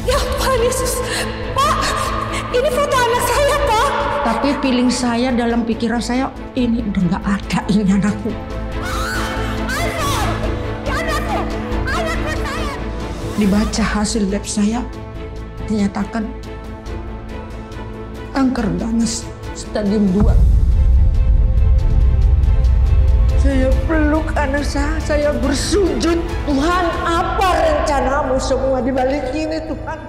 Ya Tuhan Yesus, Pak, ini foto anak saya, Pak. Tapi feeling saya dalam pikiran saya, ini udah nggak ada ini anakku. Anakku saya. Dibaca hasil lab saya, dinyatakan kanker ganas stadium 2. Saya peluk anak saya bersujud. Tuhan, apa rencanamu semua di balik ini, Tuhan?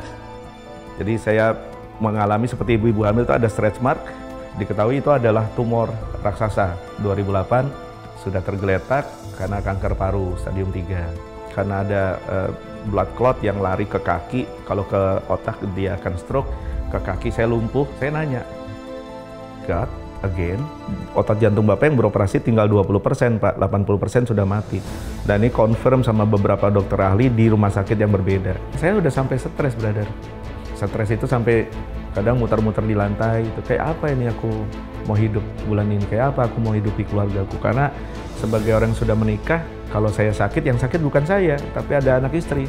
Jadi saya mengalami seperti ibu-ibu hamil itu ada stretch mark. Diketahui itu adalah tumor raksasa. 2008 sudah tergeletak karena kanker paru stadium 3. Karena ada blood clot yang lari ke kaki, kalau ke otak dia akan stroke, ke kaki saya lumpuh. Saya nanya, God, again, otot jantung Bapak yang beroperasi tinggal 20%, Pak. 80% sudah mati. Dan ini confirm sama beberapa dokter ahli di rumah sakit yang berbeda. Saya udah sampai stres, brother. Stres itu sampai kadang muter-muter di lantai. Itu kayak apa ini aku mau hidup bulan ini? Kayak apa aku mau hidupi keluargaku? Karena sebagai orang yang sudah menikah, kalau saya sakit, yang sakit bukan saya, tapi ada anak istri.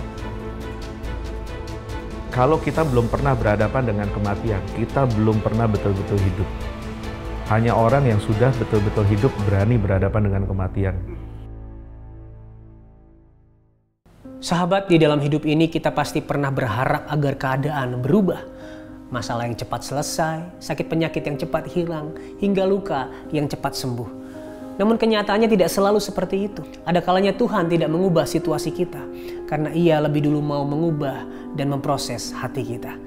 Kalau kita belum pernah berhadapan dengan kematian, kita belum pernah betul-betul hidup. Hanya orang yang sudah betul-betul hidup berani berhadapan dengan kematian. Sahabat, di dalam hidup ini kita pasti pernah berharap agar keadaan berubah. Masalah yang cepat selesai, sakit penyakit yang cepat hilang, hingga luka yang cepat sembuh. Namun kenyataannya tidak selalu seperti itu. Ada kalanya Tuhan tidak mengubah situasi kita, karena Ia lebih dulu mau mengubah dan memproses hati kita.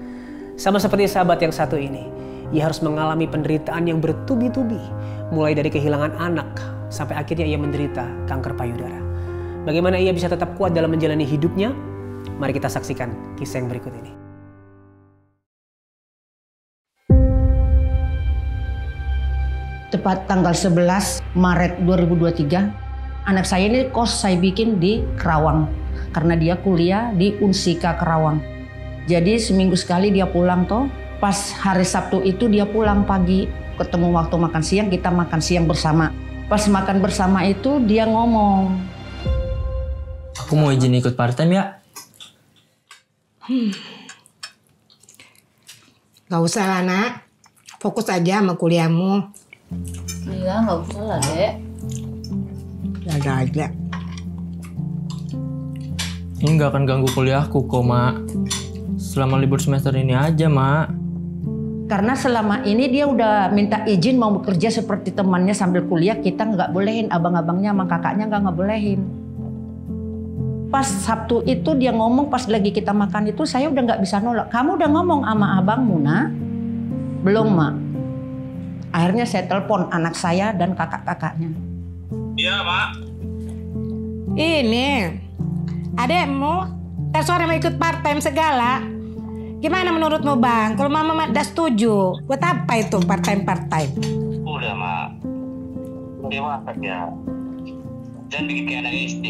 Sama seperti sahabat yang satu ini. Ia harus mengalami penderitaan yang bertubi-tubi, mulai dari kehilangan anak sampai akhirnya ia menderita kanker payudara. Bagaimana ia bisa tetap kuat dalam menjalani hidupnya? Mari kita saksikan kisah yang berikut ini. Tepat tanggal 11 Maret 2023, anak saya ini kos saya bikin di Kerawang, karena dia kuliah di Unsika Kerawang. Jadi seminggu sekali dia pulang toh. Pas hari Sabtu itu dia pulang pagi, ketemu waktu makan siang, kita makan siang bersama. Pas makan bersama itu dia ngomong, aku mau izin ikut part-time ya. Gak usah lah nak, fokus aja sama kuliahmu. Iya gak usah lah dek. Ada aja. Ini gak akan ganggu kuliahku kok, Mak. Selama libur semester ini aja, Mak. karena selama ini dia udah minta izin mau bekerja seperti temannya sambil kuliah, kita nggak bolehin, abang-abangnya sama kakaknya nggak bolehin. Pas Sabtu itu dia ngomong, pas lagi kita makan itu saya udah nggak bisa nolak. Kamu udah ngomong sama abangmu, nak? Belum, Mak. Akhirnya saya telepon anak saya dan kakak-kakaknya. Iya, Mak. Ini, adekmu ntar sore mau ikut part time segala. Gimana menurutmu, Bang? Kalau Mama udah setuju, buat apa itu part time? Udah, Mak. Dewasa ya. Jangan bikin kayak anak SD.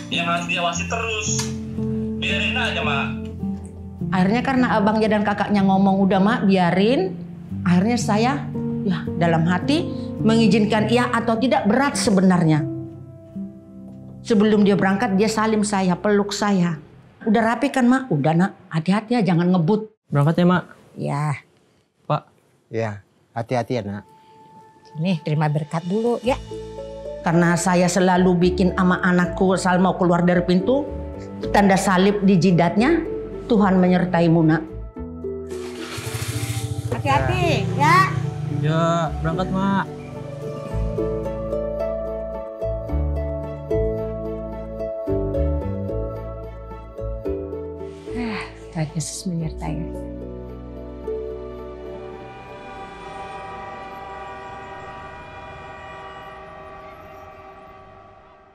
Yang harus diawasi terus. Biarin aja, Mak. Akhirnya karena abangnya dan kakaknya ngomong udah, Mak, biarin. Akhirnya saya ya dalam hati mengizinkan iya atau tidak, berat sebenarnya. Sebelum dia berangkat dia salim saya, peluk saya. Udah rapi kan, Mak? Udah, Nak. Hati-hati ya, jangan ngebut. Berangkat ya, Mak? Ya. Pak. Ya, hati-hati ya, Nak. Nih, terima berkat dulu ya. Karena saya selalu bikin sama anakku asal mau keluar dari pintu, tanda salib di jidatnya, Tuhan menyertaimu, Nak. Hati-hati ya. Ya, berangkat, Mak. Tuhan Yesus menyertai.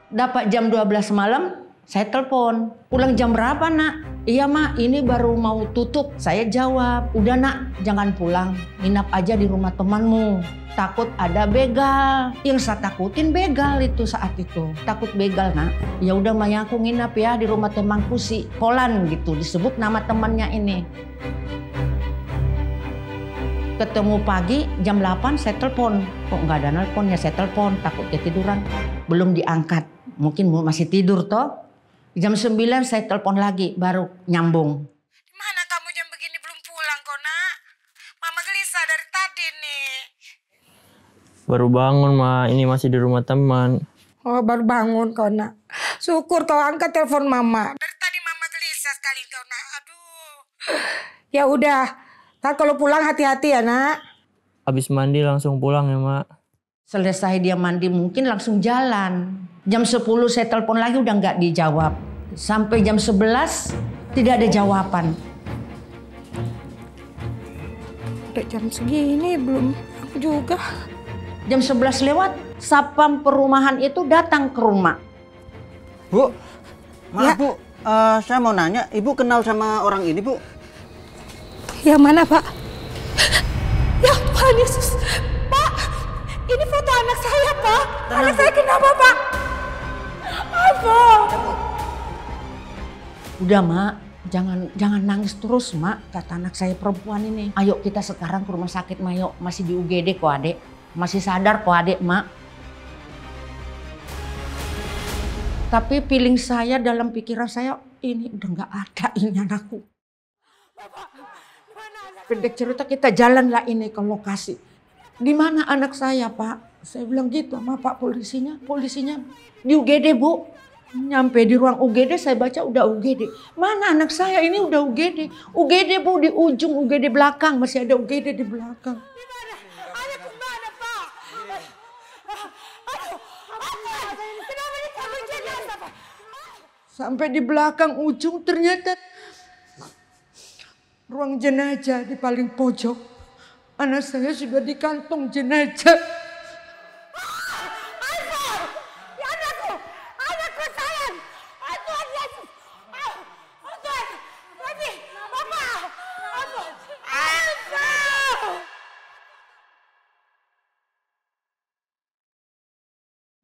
Dapat jam 12 malam, saya telepon. Pulang jam berapa, Nak? Iya, Mak, ini baru mau tutup. Saya jawab, udah, Nak, jangan pulang. Nginap aja di rumah temanmu. Takut ada begal. Yang saya takutin begal itu saat itu. Takut begal, Nak. Ya udah, Maya, aku nginap ya di rumah temanku si Polan gitu. Disebut nama temannya ini. Ketemu pagi jam 8 saya telepon. Kok nggak ada nelpon ya, saya telepon. Takut ketiduran. Belum diangkat. Mungkin masih tidur toh. Jam 9 saya telepon lagi, baru nyambung. Mana kamu jam begini belum pulang kok, Nak? Mama gelisah dari tadi nih. Baru bangun, Ma. Ini masih di rumah teman. Oh, baru bangun kau, Nak. Syukur kau angkat telepon Mama. Dari tadi Mama gelisah sekali kau, Nak. Aduh. Ya udah. Ntar kalau pulang hati-hati ya, Nak. Habis mandi langsung pulang ya, Mak. Selesai dia mandi mungkin langsung jalan. Jam 10 saya telepon lagi udah nggak dijawab. Sampai jam 11 tidak ada jawaban. Udah jam segini belum juga. Jam 11 lewat, satpam perumahan itu datang ke rumah. Bu, maaf Ya. Bu, saya mau nanya, Ibu kenal sama orang ini Bu? Yang mana, Pak? Ya Tuhan Yesus. Pak, ini foto anak saya, Pak. Anak saya kenapa, Pak? Apa? Udah Mak, jangan nangis terus Mak, kata anak saya perempuan ini. Ayo kita sekarang ke rumah sakit Mayo, masih di UGD kok Adek. Masih sadar kok Adek, Mak. Tapi feeling saya dalam pikiran saya, ini udah nggak ada ini anakku. Pendek cerita kita jalanlah ini ke lokasi. Di mana anak saya Pak? Saya bilang gitu sama Pak polisinya. Polisinya di UGD Bu. Nyampe di ruang UGD saya baca udah UGD. Mana anak saya ini udah UGD. UGD Bu di ujung UGD belakang. Masih ada UGD di belakang. Anakku mana, Pak? Kenapa dikabur jenazah, Pak? Sampai di belakang ujung ternyata ruang jenazah di paling pojok. Anak saya sudah di kantong jenazah. Anakku sayang. Tuhan Yesus. Tuhan. Mati. Papa. Alfa.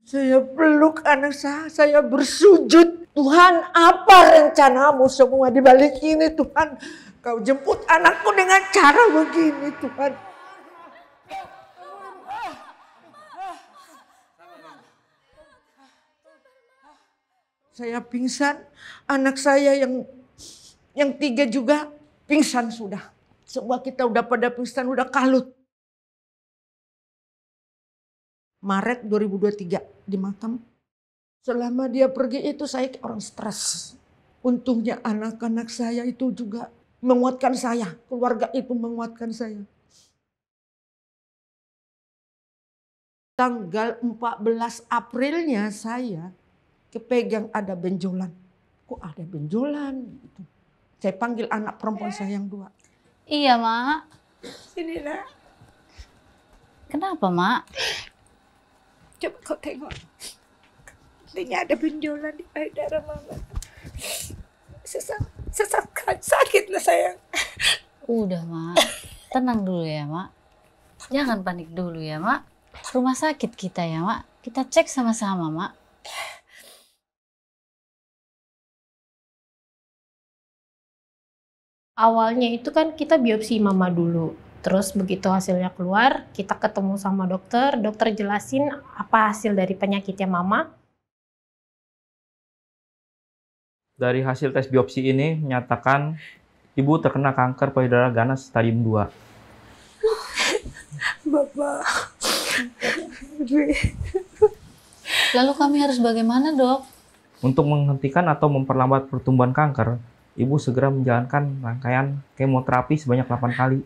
Saya peluk anak saya bersujud. Tuhan, apa rencanamu semua di balik ini Tuhan? Kau jemput anakku dengan cara begini Tuhan. Saya pingsan, anak saya yang 3 juga pingsan sudah. Semua kita udah pada pingsan, udah kalut. Maret 2023 di makam. Selama dia pergi itu saya orang stres. Untungnya anak-anak saya itu juga menguatkan saya. Keluarga itu menguatkan saya. Tanggal 14 Aprilnya saya kepegang ada benjolan. Kok ada benjolan? Gitu. Saya panggil anak perempuan saya yang 2. Iya, Mak. Sini, Nak. Kenapa, Mak? Coba kau tengok. Artinya ada benjolan di payudara Mama. Sesak sakit lah sayang. Udah, Mak. Tenang dulu ya, Mak. Jangan panik dulu ya, Mak. Rumah sakit kita ya, Mak. Kita cek sama-sama, Mak. Awalnya itu kan kita biopsi mama dulu. Terus begitu hasilnya keluar, kita ketemu sama dokter. Dokter jelasin apa hasil dari penyakitnya mama. Dari hasil tes biopsi ini menyatakan ibu terkena kanker payudara ganas stadium 2. Bapak. Lalu kami harus bagaimana, Dok? Untuk menghentikan atau memperlambat pertumbuhan kanker, ibu segera menjalankan rangkaian kemoterapi sebanyak 8 kali.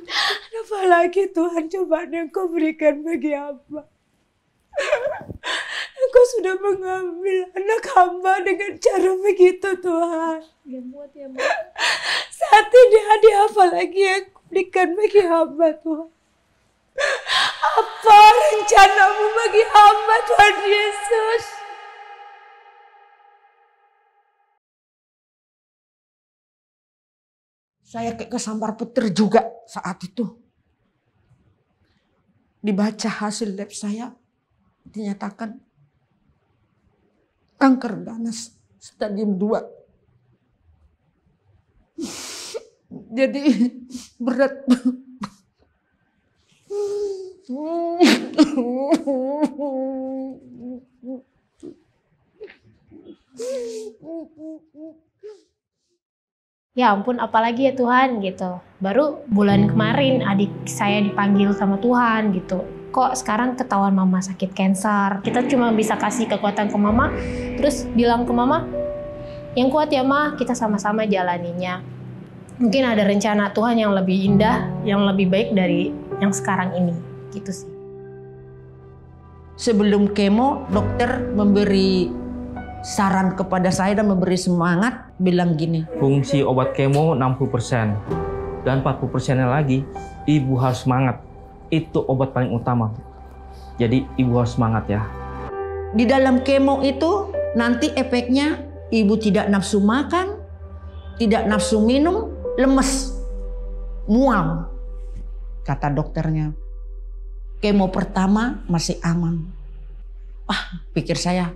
Apa lagi Tuhan cobaan yang kau berikan bagi hamba? Engkau sudah mengambil anak hamba dengan cara begitu Tuhan. Saat ini hadiah apa lagi yang kau berikan bagi hamba Tuhan? Apa rencanamu bagi hamba Tuhan Yesus? Saya kayak kesambar petir juga saat itu. Dibaca hasil lab saya, dinyatakan kanker ganas stadium 2. Jadi berat. Ya ampun, apalagi ya Tuhan gitu. Baru bulan kemarin adik saya dipanggil sama Tuhan gitu. Kok sekarang ketahuan mama sakit kanker. Kita cuma bisa kasih kekuatan ke mama, terus bilang ke mama, yang kuat ya Ma, kita sama-sama jalaninya. Mungkin ada rencana Tuhan yang lebih indah, yang lebih baik dari yang sekarang ini. Gitu sih. Sebelum kemo, dokter memberi saran kepada saya dan memberi semangat, bilang gini. Fungsi obat kemo 60%. Dan 40%-nya lagi, ibu harus semangat. Itu obat paling utama. Jadi ibu harus semangat ya. Di dalam kemo itu nanti efeknya ibu tidak nafsu makan, tidak nafsu minum, lemes, mual. Kata dokternya. Kemo pertama masih aman. Pikir saya,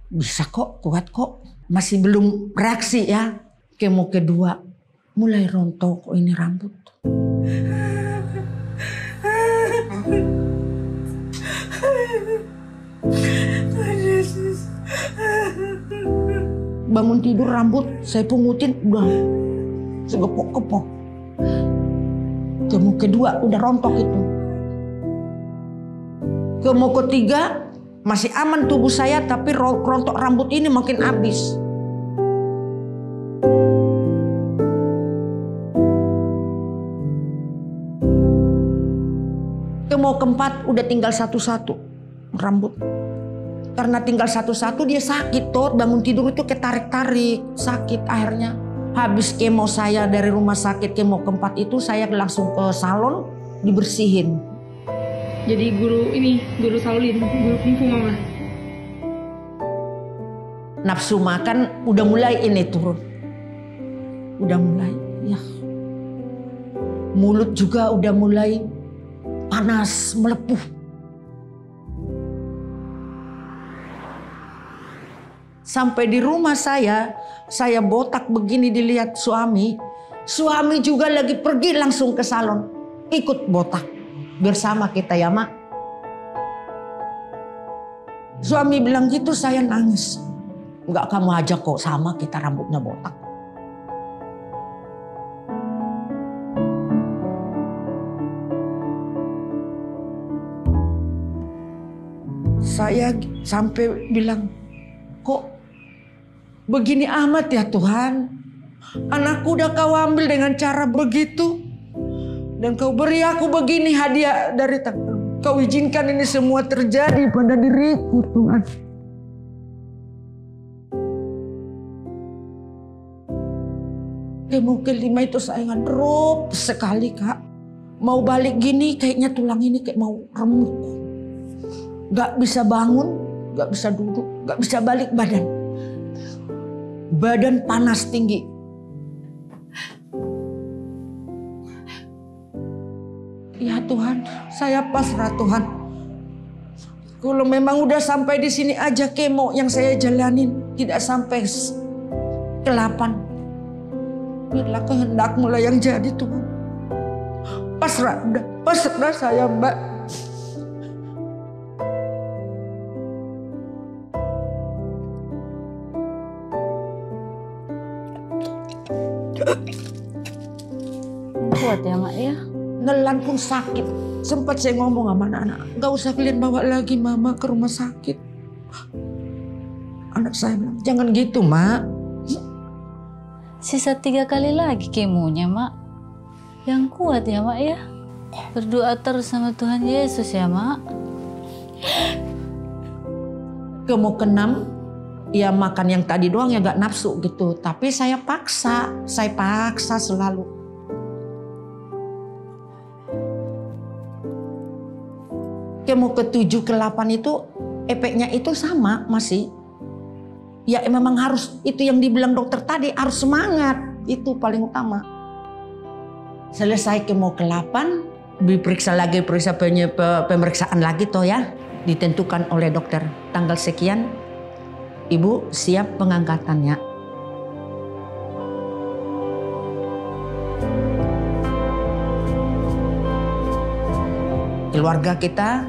bisa kok, kuat kok. Masih belum reaksi ya. Kemo kedua, mulai rontok kok ini rambut. Bangun tidur rambut saya pungutin udah segepok-gepok. Kemo kedua udah rontok itu. Kemo ketiga masih aman tubuh saya, tapi rontok rambut ini makin habis. Kemo keempat udah tinggal satu-satu rambut. Karena tinggal satu-satu dia sakit tuh, bangun tidur itu ketarik-tarik, sakit akhirnya. Habis kemo saya dari rumah sakit kemo keempat itu saya langsung ke salon dibersihin. Jadi guru Shaolin, guru kungfu mama. Nafsu makan udah mulai ini turun. Udah mulai ya. Mulut juga udah mulai panas, melepuh. Sampai di rumah saya botak begini dilihat suami. Suami juga lagi pergi langsung ke salon. Ikut botak. Bersama kita ya Mak. Suami bilang gitu, saya nangis. Enggak, kamu aja kok, sama kita rambutnya botak. Saya sampai bilang, kok begini amat ya Tuhan. Anakku udah kau ambil dengan cara begitu. Dan kau beri aku begini hadiah dari tangan. Kau izinkan ini semua terjadi pada diriku Tuhan. Kemo kelima itu saya ngedrop sekali Kak. Mau balik gini kayaknya tulang ini kayak mau remuk. Gak bisa bangun, gak bisa duduk, gak bisa balik badan. Badan panas tinggi. Ya Tuhan, saya pasrah Tuhan. Kalau memang udah sampai di sini aja kemo yang saya jalanin, tidak sampai ke-8. Biarlah kehendak-Mu lah yang jadi Tuhan. Pasrah saya Mbak. Kuat ya Mak ya. Nelan pun sakit. Sempat saya ngomong sama anak-anak, gak usah kalian bawa lagi mama ke rumah sakit. Anak saya bilang, jangan gitu Mak. Sisa 3 kali lagi kemonya Mak. Yang kuat ya Mak ya. Berdoa terus sama Tuhan Yesus ya Mak. Kemo ke-6, ya makan yang tadi doang ya gak nafsu gitu. Tapi saya paksa selalu. Kemo ke-7, ke-8 itu efeknya itu sama masih. Ya memang harus, itu yang dibilang dokter tadi, harus semangat. Itu paling utama. Selesai kemo ke-8, diperiksa lagi, pemeriksaan lagi toh ya. Ditentukan oleh dokter. Tanggal sekian, Ibu siap pengangkatannya. Keluarga kita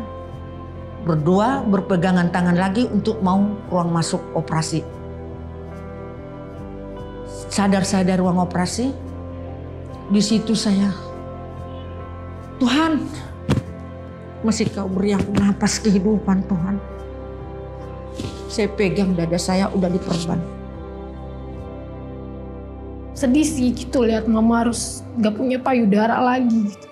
Berdua berpegangan tangan lagi untuk mau ruang masuk operasi. Sadar saya dari ruang operasi, di situ saya, Tuhan, masih Kau beri aku napas kehidupan Tuhan. Saya pegang dada saya udah diperban. Sedih sih gitu lihat mama harus gak punya payudara lagi gitu.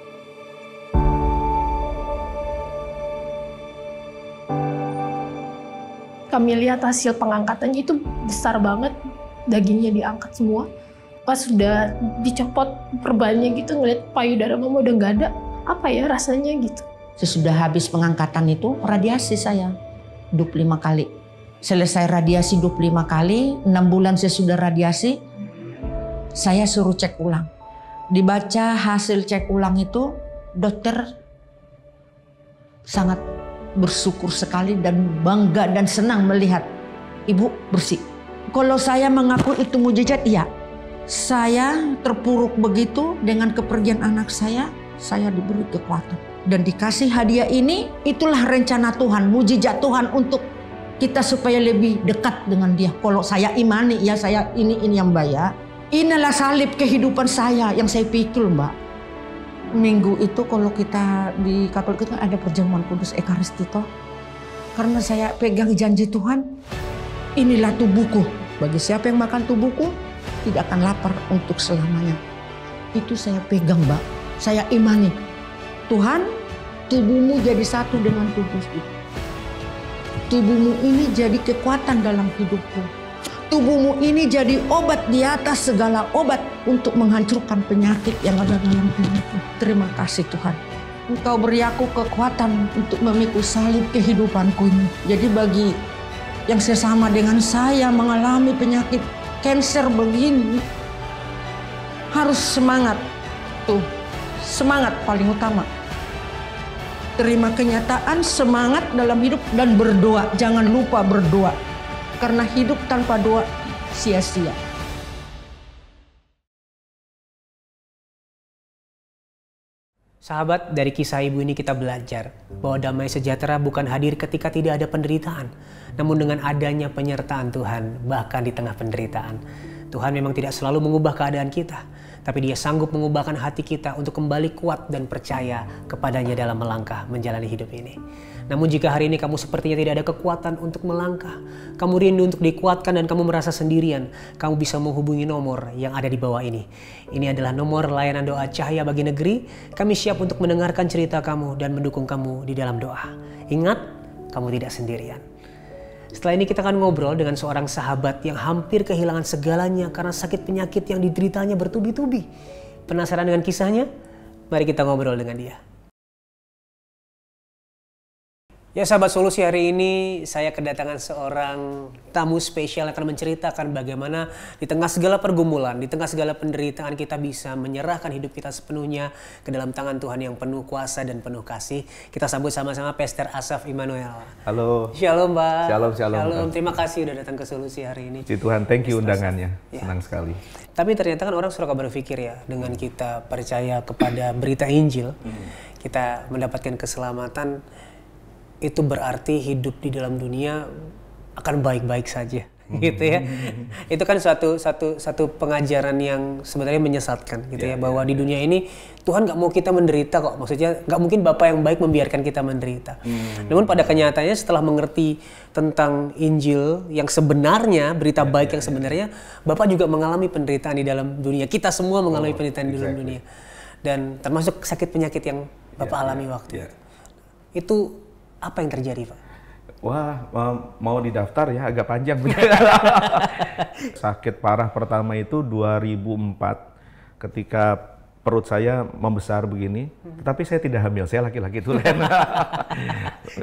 Kami lihat hasil pengangkatannya itu besar banget, dagingnya diangkat semua. Pas sudah dicopot perbannya gitu ngeliat payudara mama udah gak ada, apa ya rasanya gitu. Sesudah habis pengangkatan itu radiasi saya 25 kali. Selesai radiasi 25 kali, 6 bulan sesudah radiasi, saya suruh cek ulang. Dibaca hasil cek ulang itu, dokter sangat bersyukur sekali dan bangga dan senang melihat ibu bersih. Kalau saya mengaku itu mujizat, iya. Saya terpuruk begitu dengan kepergian anak saya diberi kekuatan. Dan dikasih hadiah ini, itulah rencana Tuhan, mujizat Tuhan untuk kita supaya lebih dekat dengan Dia. Kalau saya imani, ya saya ini yang bayar. Inilah salib kehidupan saya yang saya pikul, Mbak. Minggu itu kalau kita di Katolik itu ada perjamuan kudus Ekaristi toh. Karena saya pegang janji Tuhan, inilah tubuhku. Bagi siapa yang makan tubuhku, tidak akan lapar untuk selamanya. Itu saya pegang, Mbak. Saya imani. Tuhan, tubuhmu jadi satu dengan tubuhku. Tubuhmu ini jadi kekuatan dalam hidupku. Tubuhmu ini jadi obat di atas segala obat untuk menghancurkan penyakit yang ada dalam hidupku. Terima kasih Tuhan. Engkau beri aku kekuatan untuk memikul salib kehidupanku ini. Jadi bagi yang sesama dengan saya mengalami penyakit kanker begini, harus semangat. Tuh, semangat paling utama. Terima kenyataan, semangat dalam hidup dan berdoa. Jangan lupa berdoa. Karena hidup tanpa doa sia-sia. Sahabat, dari kisah ibu ini kita belajar bahwa damai sejahtera bukan hadir ketika tidak ada penderitaan, namun dengan adanya penyertaan Tuhan, bahkan di tengah penderitaan. Tuhan memang tidak selalu mengubah keadaan kita, tapi Dia sanggup mengubahkan hati kita untuk kembali kuat dan percaya kepadanya dalam melangkah menjalani hidup ini. Namun jika hari ini kamu sepertinya tidak ada kekuatan untuk melangkah, kamu rindu untuk dikuatkan dan kamu merasa sendirian, kamu bisa menghubungi nomor yang ada di bawah ini. Ini adalah nomor layanan doa Cahaya Bagi Negeri. Kami siap untuk mendengarkan cerita kamu dan mendukung kamu di dalam doa. Ingat, kamu tidak sendirian. Setelah ini kita akan ngobrol dengan seorang sahabat yang hampir kehilangan segalanya karena sakit penyakit yang dideritanya bertubi-tubi. Penasaran dengan kisahnya? Mari kita ngobrol dengan dia. Ya sahabat Solusi, hari ini saya kedatangan seorang tamu spesial yang akan menceritakan bagaimana di tengah segala pergumulan, di tengah segala penderitaan kita bisa menyerahkan hidup kita sepenuhnya ke dalam tangan Tuhan yang penuh kuasa dan penuh kasih. Kita sambut sama-sama Pastor Asaf Immanuel. Halo. Shalom Mbak. Shalom. Shalom. Terima kasih udah datang ke Solusi hari ini. Puji Tuhan, thank you undangannya. Ya. Senang sekali. Tapi ternyata kan orang suka berpikir ya, dengan kita percaya kepada berita Injil, kita mendapatkan keselamatan, itu berarti hidup di dalam dunia akan baik-baik saja, gitu ya. Itu kan satu pengajaran yang sebenarnya menyesatkan, gitu ya, bahwa di dunia ini Tuhan nggak mau kita menderita kok. Maksudnya nggak mungkin Bapa yang baik membiarkan kita menderita. Namun pada kenyataannya setelah mengerti tentang Injil yang sebenarnya, berita baik yang sebenarnya, Bapa juga mengalami penderitaan di dalam dunia. Kita semua mengalami penderitaan di dalam dunia, dan termasuk sakit penyakit yang Bapak alami waktu itu. Apa yang terjadi, Pak? Wah, mau didaftar ya, agak panjang. Sakit parah pertama itu 2004 ketika perut saya membesar begini, tetapi saya tidak hamil, saya laki-laki tulen.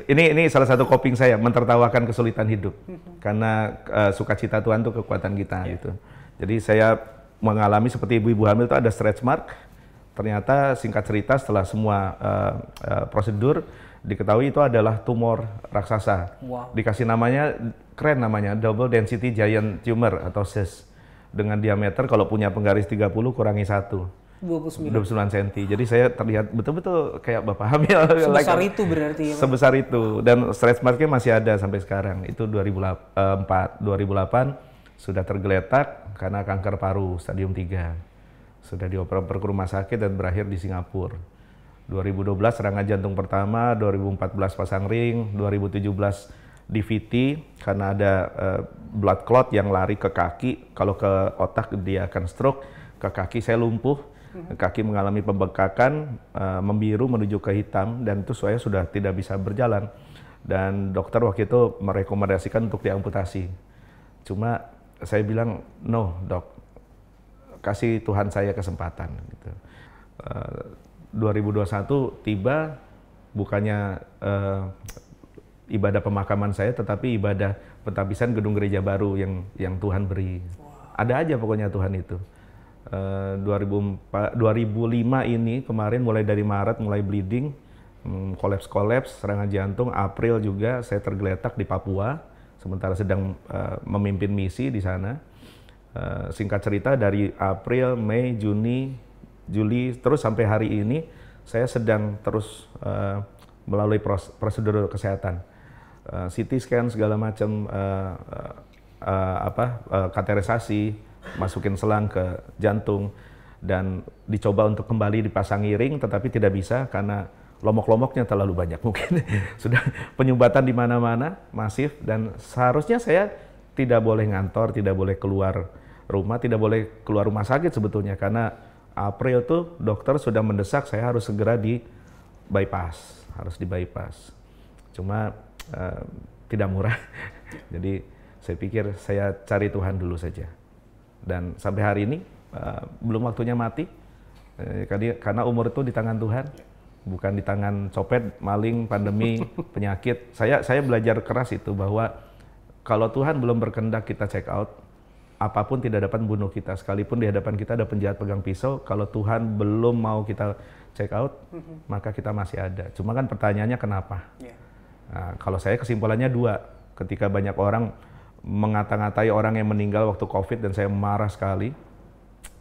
Ini salah satu coping saya, mentertawakan kesulitan hidup. Karena sukacita Tuhan itu kekuatan kita gitu. Jadi saya mengalami seperti ibu-ibu hamil itu ada stretch mark. Ternyata singkat cerita setelah semua prosedur diketahui itu adalah tumor raksasa. Wow. Dikasih namanya, keren namanya, double density giant tumor atau CIS. Dengan diameter kalau punya penggaris 30 kurangi 1. 29 cm. Jadi saya terlihat betul-betul kayak bapak hamil. Sebesar itu berarti ya, Pak? Sebesar itu. Dan stretch marknya masih ada sampai sekarang. Itu 2008 sudah tergeletak karena kanker paru stadium 3. Sudah dioper ke rumah sakit dan berakhir di Singapura. 2012 serangan jantung pertama, 2014 pasang ring, 2017 DVT karena ada blood clot yang lari ke kaki. Kalau ke otak dia akan stroke, ke kaki saya lumpuh. Kaki mengalami pembengkakan, membiru menuju ke hitam, dan itu saya sudah tidak bisa berjalan. Dan dokter waktu itu merekomendasikan untuk diamputasi. Cuma saya bilang, no dok, kasih Tuhan saya kesempatan. Gitu. 2021 tiba, bukannya ibadah pemakaman saya, tetapi ibadah pentabisan gedung gereja baru yang Tuhan beri. Ada aja pokoknya Tuhan itu. 2005 ini kemarin mulai dari Maret mulai bleeding, kolaps, serangan jantung. April juga saya tergeletak di Papua, sementara sedang memimpin misi di sana. Singkat cerita dari April, Mei, Juni, Juli, terus sampai hari ini saya sedang terus melalui prosedur kesehatan, CT scan segala macam, kateterisasi, masukin selang ke jantung, dan dicoba untuk kembali dipasangi ring, tetapi tidak bisa karena lomok-lomoknya terlalu banyak mungkin. Sudah penyumbatan di mana-mana, masif, dan seharusnya saya tidak boleh ngantor, tidak boleh keluar rumah, tidak boleh keluar rumah sakit sebetulnya, karena April tuh dokter sudah mendesak saya harus segera di bypass, harus di bypass. Cuma tidak murah, jadi saya pikir saya cari Tuhan dulu saja. Dan sampai hari ini belum waktunya mati, karena umur itu di tangan Tuhan, bukan di tangan copet, maling, pandemi, penyakit. Saya belajar keras itu bahwa kalau Tuhan belum berkehendak kita check out, apapun tidak dapat membunuh kita. Sekalipun di hadapan kita ada penjahat pegang pisau, kalau Tuhan belum mau kita check out, maka kita masih ada. Cuma kan pertanyaannya kenapa? Nah, kalau saya kesimpulannya dua. Ketika banyak orang mengata-ngatai orang yang meninggal waktu COVID, dan saya marah sekali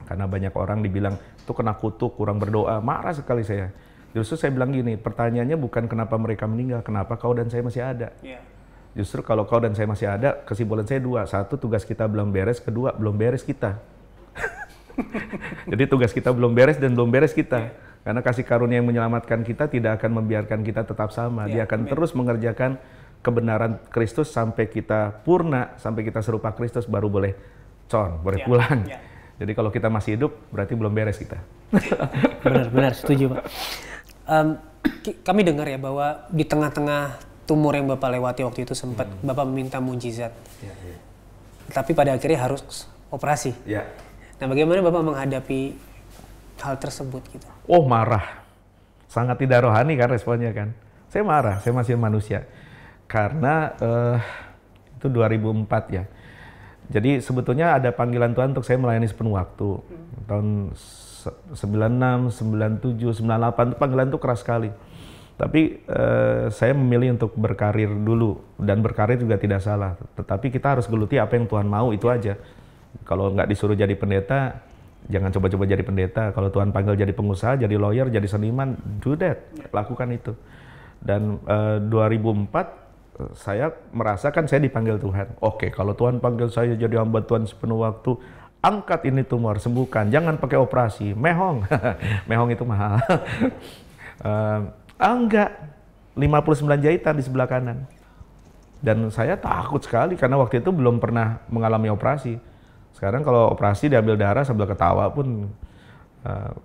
karena banyak orang dibilang itu kena kutuk, kurang berdoa. Marah sekali saya. Justru saya bilang gini, pertanyaannya bukan kenapa mereka meninggal, kenapa kau dan saya masih ada. Justru kalau kau dan saya masih ada, kesimpulan saya dua. Satu, tugas kita belum beres. Kedua, belum beres kita. Jadi tugas kita belum beres dan belum beres kita. Karena kasih karunia yang menyelamatkan kita tidak akan membiarkan kita tetap sama. Dia akan terus mengerjakan kebenaran Kristus sampai kita purna, sampai kita serupa Kristus, baru boleh boleh pulang. Jadi kalau kita masih hidup, berarti belum beres kita. Benar, setuju Pak. Kami dengar ya bahwa di tengah-tengah tumor yang Bapak lewati waktu itu sempat Bapak meminta mujizat. Tapi pada akhirnya harus operasi. Nah, bagaimana Bapak menghadapi hal tersebut gitu? Oh, marah. Sangat tidak rohani kan responnya kan. Saya marah, saya masih manusia. Karena itu 2004 ya. Jadi sebetulnya ada panggilan Tuhan untuk saya melayani sepenuh waktu. Tahun 96, 97, 98 itu panggilan itu keras sekali. Tapi saya memilih untuk berkarir dulu, dan berkarir juga tidak salah. Tetapi kita harus geluti apa yang Tuhan mau, itu aja. Kalau nggak disuruh jadi pendeta, jangan coba-coba jadi pendeta. Kalau Tuhan panggil jadi pengusaha, jadi lawyer, jadi seniman, do that, lakukan itu. Dan 2004 saya merasakan saya dipanggil Tuhan. Oke, kalau Tuhan panggil saya jadi hamba Tuhan sepenuh waktu, angkat ini tumor, sembuhkan, jangan pakai operasi, mehong. Mehong itu mahal. Enggak, 59 jahitan di sebelah kanan. Dan saya takut sekali karena waktu itu belum pernah mengalami operasi. Sekarang kalau operasi diambil darah sambil ketawa pun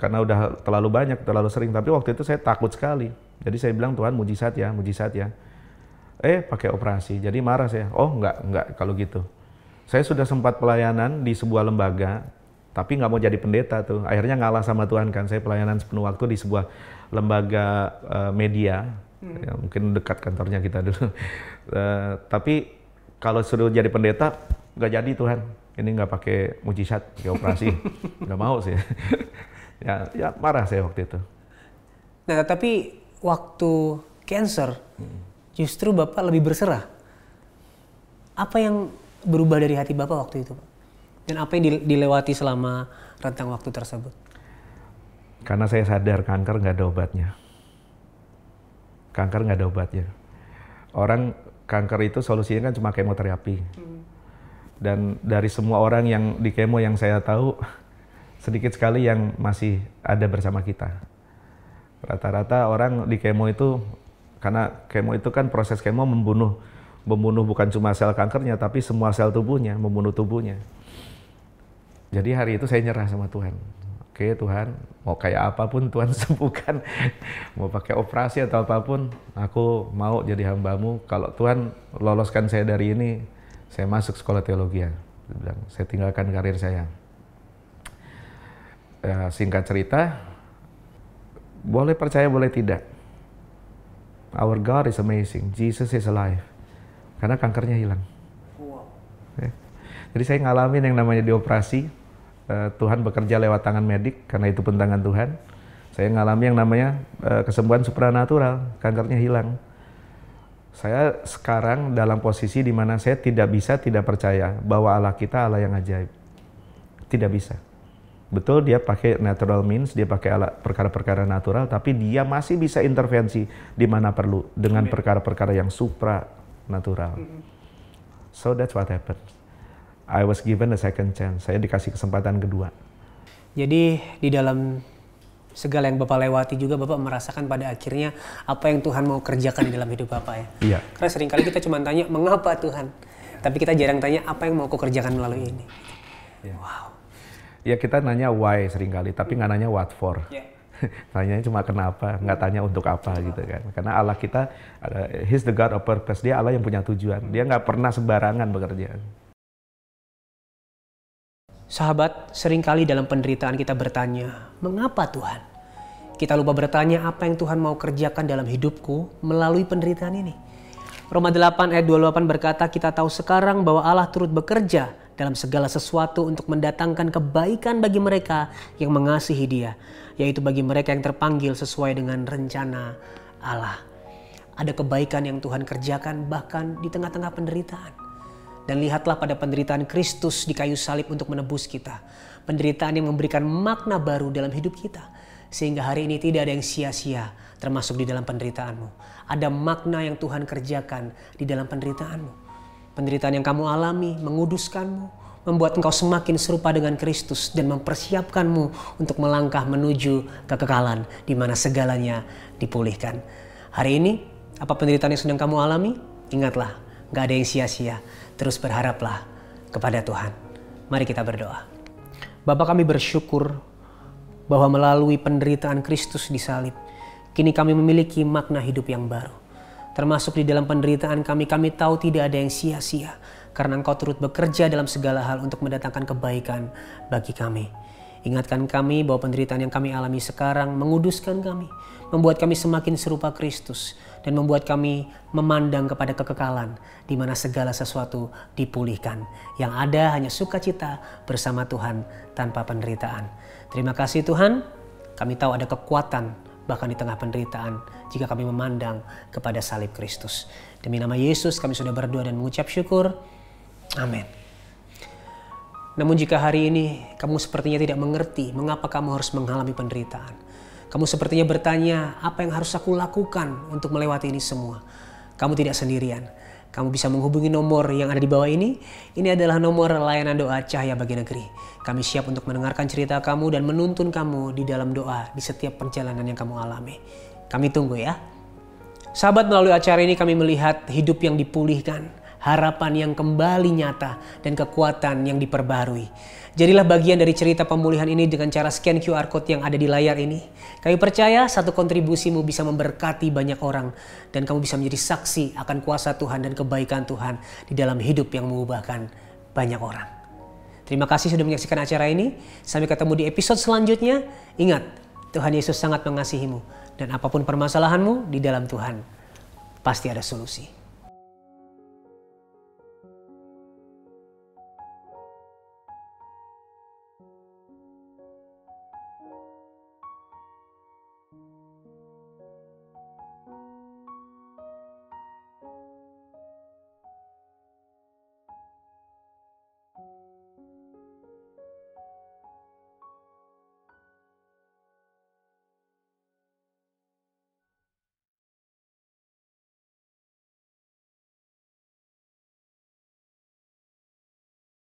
karena udah terlalu banyak, terlalu sering. Tapi waktu itu saya takut sekali. Jadi saya bilang, Tuhan mujizat ya, mujizat ya. Pakai operasi. Jadi marah saya. Oh enggak kalau gitu. Saya sudah sempat pelayanan di sebuah lembaga, tapi nggak mau jadi pendeta tuh. Akhirnya ngalah sama Tuhan kan. Saya pelayanan sepenuh waktu di sebuah lembaga media. Ya, mungkin dekat kantornya kita dulu. Tapi kalau suruh jadi pendeta, nggak jadi Tuhan. Ini nggak pakai mujizat, pakai operasi. Nggak mau sih. ya marah saya waktu itu. Nah, tapi waktu cancer, justru Bapak lebih berserah. Apa yang berubah dari hati Bapak waktu itu, Pak? Dan apa yang dilewati selama rentang waktu tersebut? Karena saya sadar kanker nggak ada obatnya. Kanker nggak ada obatnya. Orang kanker itu solusinya kan cuma kemoterapi. Dan dari semua orang yang di kemo yang saya tahu, sedikit sekali yang masih ada bersama kita. Rata-rata orang di kemo itu, karena kemo itu kan proses kemo membunuh bukan cuma sel kankernya, tapi semua sel tubuhnya, membunuh tubuhnya. Jadi hari itu saya nyerah sama Tuhan. Oke Tuhan, mau kayak apapun Tuhan sembuhkan. Mau pakai operasi atau apapun, aku mau jadi hamba-Mu. Kalau Tuhan loloskan saya dari ini, saya masuk sekolah teologi. Saya tinggalkan karir saya. Ya, singkat cerita, boleh percaya boleh tidak. Our God is amazing. Jesus is alive. Karena kankernya hilang. Ya. Jadi saya ngalamin yang namanya dioperasi. Tuhan bekerja lewat tangan medik, karena itu pun tangan Tuhan. Saya ngalami yang namanya kesembuhan supranatural, kankernya hilang. Saya sekarang dalam posisi di mana saya tidak percaya bahwa Allah kita Allah yang ajaib. Tidak bisa. Betul, dia pakai natural means, dia pakai perkara-perkara natural, tapi dia masih bisa intervensi di mana perlu dengan perkara-perkara yang supranatural. So that's what happened. I was given a second chance. Saya dikasih kesempatan kedua. Jadi di dalam segala yang Bapak lewati juga Bapak merasakan pada akhirnya apa yang Tuhan mau kerjakan di dalam hidup Bapak ya. Iya. Karena seringkali kita cuma tanya mengapa Tuhan, tapi kita jarang tanya apa yang mau Kau kerjakan melalui ini. Ya. Wow. Ya kita nanya why seringkali, tapi nggak nanya what for. Yeah. Tanyanya cuma kenapa, nggak tanya untuk apa gitu kan. Karena Allah kita, He's the God of purpose. Dia Allah yang punya tujuan. Dia nggak pernah sembarangan bekerja. Sahabat, seringkali dalam penderitaan kita bertanya, mengapa Tuhan? Kita lupa bertanya apa yang Tuhan mau kerjakan dalam hidupku melalui penderitaan ini. Roma 8 ayat 28 berkata, kita tahu sekarang bahwa Allah turut bekerja dalam segala sesuatu untuk mendatangkan kebaikan bagi mereka yang mengasihi Dia, yaitu bagi mereka yang terpanggil sesuai dengan rencana Allah. Ada kebaikan yang Tuhan kerjakan bahkan di tengah-tengah penderitaan. Dan lihatlah pada penderitaan Kristus di kayu salib untuk menebus kita. Penderitaan yang memberikan makna baru dalam hidup kita. Sehingga hari ini tidak ada yang sia-sia termasuk di dalam penderitaanmu. Ada makna yang Tuhan kerjakan di dalam penderitaanmu. Penderitaan yang kamu alami menguduskanmu, membuat engkau semakin serupa dengan Kristus dan mempersiapkanmu untuk melangkah menuju kekekalan di mana segalanya dipulihkan. Hari ini, apa penderitaan yang sedang kamu alami? Ingatlah, gak ada yang sia-sia. Terus berharaplah kepada Tuhan. Mari kita berdoa. Bapa, kami bersyukur bahwa melalui penderitaan Kristus di salib, kini kami memiliki makna hidup yang baru. Termasuk di dalam penderitaan kami tahu tidak ada yang sia-sia. Karena Engkau turut bekerja dalam segala hal untuk mendatangkan kebaikan bagi kami. Ingatkan kami bahwa penderitaan yang kami alami sekarang menguduskan kami. Membuat kami semakin serupa Kristus. Dan membuat kami memandang kepada kekekalan di mana segala sesuatu dipulihkan. Yang ada hanya sukacita bersama Tuhan tanpa penderitaan. Terima kasih Tuhan, kami tahu ada kekuatan bahkan di tengah penderitaan jika kami memandang kepada salib Kristus. Demi nama Yesus kami sudah berdoa dan mengucap syukur. Amin. Namun jika hari ini kamu sepertinya tidak mengerti mengapa kamu harus mengalami penderitaan. Kamu sepertinya bertanya, apa yang harus aku lakukan untuk melewati ini semua? Kamu tidak sendirian. Kamu bisa menghubungi nomor yang ada di bawah ini. Ini adalah nomor layanan doa Cahaya Bagi Negeri. Kami siap untuk mendengarkan cerita kamu dan menuntun kamu di dalam doa di setiap perjalanan yang kamu alami. Kami tunggu ya. Sahabat, melalui acara ini kami melihat hidup yang dipulihkan, harapan yang kembali nyata, dan kekuatan yang diperbarui. Jadilah bagian dari cerita pemulihan ini dengan cara scan QR Code yang ada di layar ini. Kami percaya satu kontribusimu bisa memberkati banyak orang. Dan kamu bisa menjadi saksi akan kuasa Tuhan dan kebaikan Tuhan di dalam hidup yang mengubahkan banyak orang. Terima kasih sudah menyaksikan acara ini. Sampai ketemu di episode selanjutnya. Ingat, Tuhan Yesus sangat mengasihimu. Dan apapun permasalahanmu, di dalam Tuhan pasti ada solusi.